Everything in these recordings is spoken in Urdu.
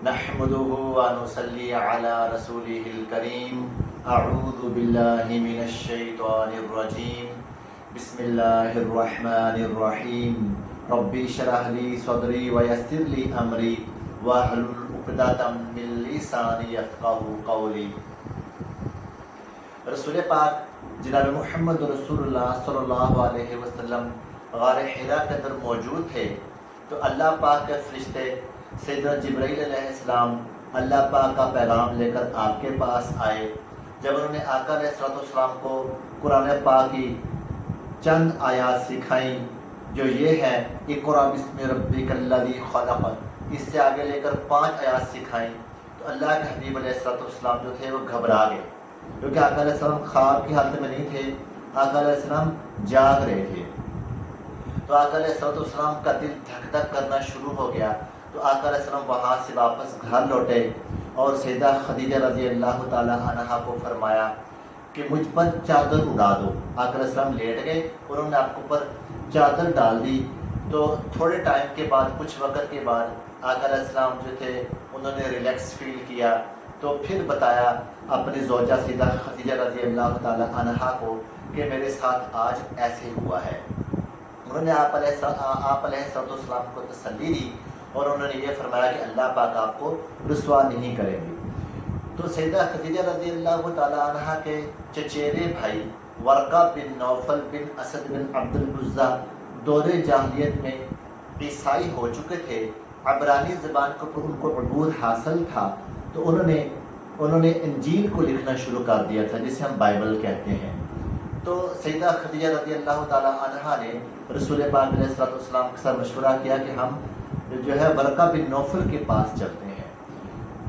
نحمده ونصلي على رسوله الكريم اعوذ باللہ من الشیطان الرجیم بسم اللہ الرحمن الرحیم رب اشرح لی صدری ویسر لی امری واحلل عقدۃ من لسانی یفقہوا قولی۔ رسول پاک جناب محمد رسول اللہ صلی اللہ علیہ وسلم غار حرا کے اندر موجود تھے تو اللہ پاک کے فرشتے سیدنا جبرائیل علیہ السلام اللہ پاک کا پیغام لے کر آپ کے پاس آئے۔ جب انہوں نے آقا علیہ السلام کو قرآن پاک کی چند آیات سکھائیں جو یہ ہے اقرأ بسم ربک الذی خلق، اس سے آگے لے کر 5 آیات سکھائیں تو اللہ کے حبیب علیہ السلام جو تھے وہ گھبرا گئے، کیونکہ آقا علیہ السلام خواب کی حالت میں نہیں تھے، آقا علیہ السلام جاگ رہے تھے۔ تو آقا علیہ السلام کا دل دھک دھک کرنا شروع ہو گیا، تو آقا علیہ السلام وہاں سے واپس گھر لوٹے اور سیدہ خدیجہ رضی اللہ تعالی عنہا کو فرمایا کہ مجھ پر چادر اڑا دو۔ آقا علیہ السلام لیٹ گئے، انہوں نے آپ کے اوپر چادر ڈال دی۔ تو تھوڑے ٹائم کے بعد، کچھ وقت کے بعد آقا علیہ السلام جو تھے انہوں نے ریلیکس فیل کیا، تو پھر بتایا اپنی زوجہ سیدہ خدیجہ رضی اللہ تعالی عنہا کو کہ میرے ساتھ آج ایسے ہوا ہے۔ انہوں نے آپ علیہ السلام کو تسلی دی اور انہوں نے یہ فرمایا کہ اللہ پاک آپ کو رسوا نہیں کریں گے۔ تو سیدہ خدیجہ رضی اللہ تعالی عنہا کے چچیرے بھائی ورقہ بن نوفل بن اسد بن عبد العزیٰ دور جاہلیت میں عیسائی ہو چکے تھے، عبرانی زبان کو ان کو عبور حاصل تھا، تو انہوں نے انجیل کو لکھنا شروع کر دیا تھا جسے ہم بائبل کہتے ہیں۔ تو سیدہ خدیجہ رضی اللہ تعالی عنہا نے رسول پاک علیہ السلام کے ساتھ مشورہ کیا کہ ہم جو ہے ورقہ بن نوفل کے پاس چلتے ہیں۔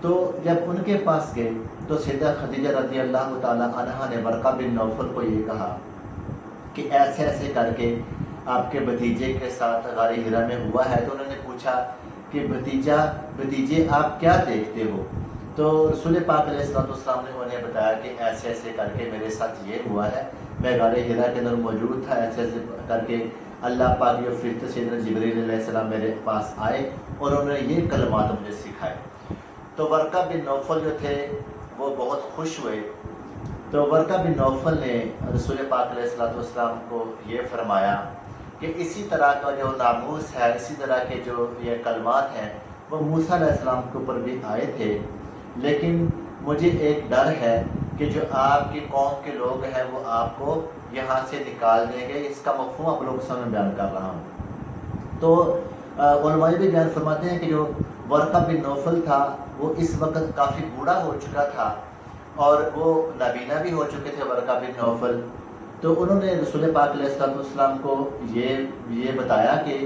تو جب ان کے پاس گئے تو سیدہ خدیجہ رضی اللہ تعالی عنہا نے ورقہ بن نوفل کو یہ کہا کہ ایسے ایسے کر کے آپ کے بھتیجے کے ساتھ غار حرا میں ہوا ہے۔ تو انہوں نے پوچھا کہ بھتیجے آپ کیا دیکھتے ہو؟ تو رسول پاک علیہ السلام نے انہیں بتایا کہ ایسے ایسے کر کے میرے ساتھ یہ ہوا ہے، میں غار حرا کے اندر موجود تھا، ایسے ایسے کر کے اللہ پاک جو فرشتے سیدنا جبرائیل علیہ السلام میرے پاس آئے اور انہوں نے یہ کلمات مجھے سکھائے۔ تو ورقہ بن نوفل جو تھے وہ بہت خوش ہوئے۔ تو ورقہ بن نوفل نے رسول پاک علیہ السلام کو یہ فرمایا کہ اسی طرح کا جو ناموس ہے، اسی طرح کے جو یہ کلمات ہیں وہ موسیٰ علیہ السلام کے اوپر بھی آئے تھے، لیکن مجھے ایک ڈر ہے کہ جو آپ کی قوم کے لوگ ہیں وہ آپ کو یہاں سے نکال دیں گے۔ اس کا مفہوم آپ لوگوں کے سامنے بیان کر رہا ہوں۔ تو علماء بھی بیان فرماتے ہیں کہ جو ورقہ بن نوفل تھا وہ اس وقت کافی بوڑھا ہو چکا تھا اور وہ نابینا بھی ہو چکے تھے ورقہ بن نوفل۔ تو انہوں نے رسول پاک علیہ السلام کو یہ بتایا کہ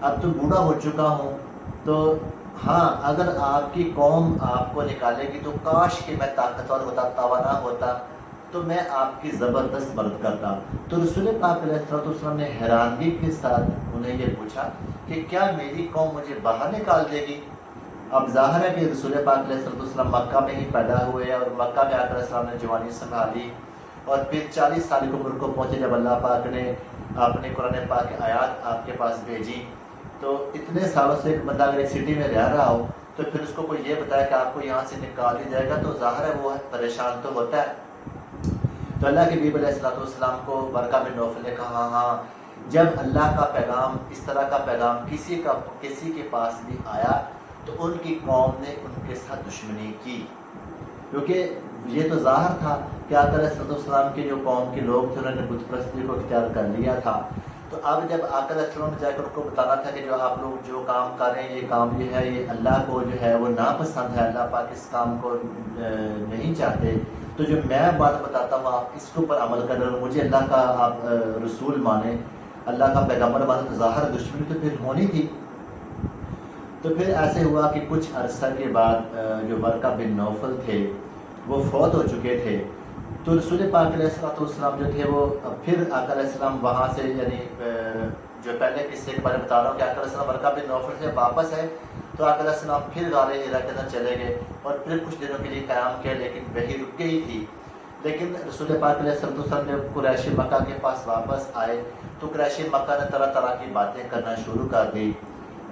اب تو بوڑھا ہو چکا ہوں، تو ہاں اگر آپ کی قوم آپ کو نکالے گی تو کاش کہ میں طاقتور ہوتا، توانا ہوتا، تو میں آپ کی زبردست مدد کرتا۔ تو رسول پاک علیہ السلام نے حیرانگی کے ساتھ انہیں یہ پوچھا کہ کیا میری قوم مجھے باہر نکال دے گی؟ اب ظاہر ہے کہ رسول پاک علیہ السلام مکہ میں ہی پیدا ہوئے اور مکہ میں آقا علیہ السلام نے جوانی سنبھالی اور پھر 40 سال کی عمر کو پہنچے جب اللہ پاک نے اپنے قرآن پاک کی آیات آپ کے پاس بھیجی۔ تو اتنے سالوں سے ایک بندہ اگر ایک سٹی میں رہ رہا ہو تو پھر اس کو کوئی یہ بتایا کہ آپ کو یہاں سے نکال دیا جائے گا تو ظاہر ہے وہ پریشان تو ہوتا ہے۔ تو اللہ کے حبیب علیہ السلام کو ورقہ بن نوفل نے کہا ہاں جب اللہ کا پیغام، اس طرح کا پیغام کسی کے پاس بھی آیا تو ان کی قوم نے ان کے ساتھ دشمنی کی، کیونکہ یہ تو ظاہر تھا کہ آقا علیہ السلام کے جو قوم کے لوگ تھے انہوں نے بت پرستی کو اختیار کر لیا تھا۔ تو اب جب آقا علیہ السلام نے جا کر ان کو بتانا تھا کہ جو آپ لوگ جو کام کر رہے ہیں یہ کام یہ ہے، یہ اللہ کو جو ہے وہ ناپسند ہے، اللہ پاک اس کام کو نہیں چاہتے، تو جو میں بات بتاتا ہوں آپ اس کے اوپر عمل کریں اور مجھے اللہ کا آپ رسول مانیں، اللہ کا پیغمبر مانیں، تو ظاہر دشمنی تو پھر ہونی تھی۔ تو پھر ایسے ہوا کہ کچھ عرصہ کے بعد جو ورقہ بن نوفل تھے وہ فوت ہو چکے تھے۔ تو رسول پاک علیہ السلام جو تھے وہ پھر آقا علیہ السلام وہاں سے، یعنی جو پہلے قصے کے بارے میں بتا رہا ہوں کہ آقا علیہ السلام ورقہ بن نوفل سے واپس ہے تو آقا علیہ السلام پھر غار حرا کے اندر چلے گئے اور پھر کچھ دنوں کے لیے قیام کیا، لیکن وہی رک گئی تھی۔ لیکن رسول پاک علیہ السلام جب قریش مکہ کے پاس واپس آئے تو قریش مکہ نے طرح طرح کی باتیں کرنا شروع کر دی۔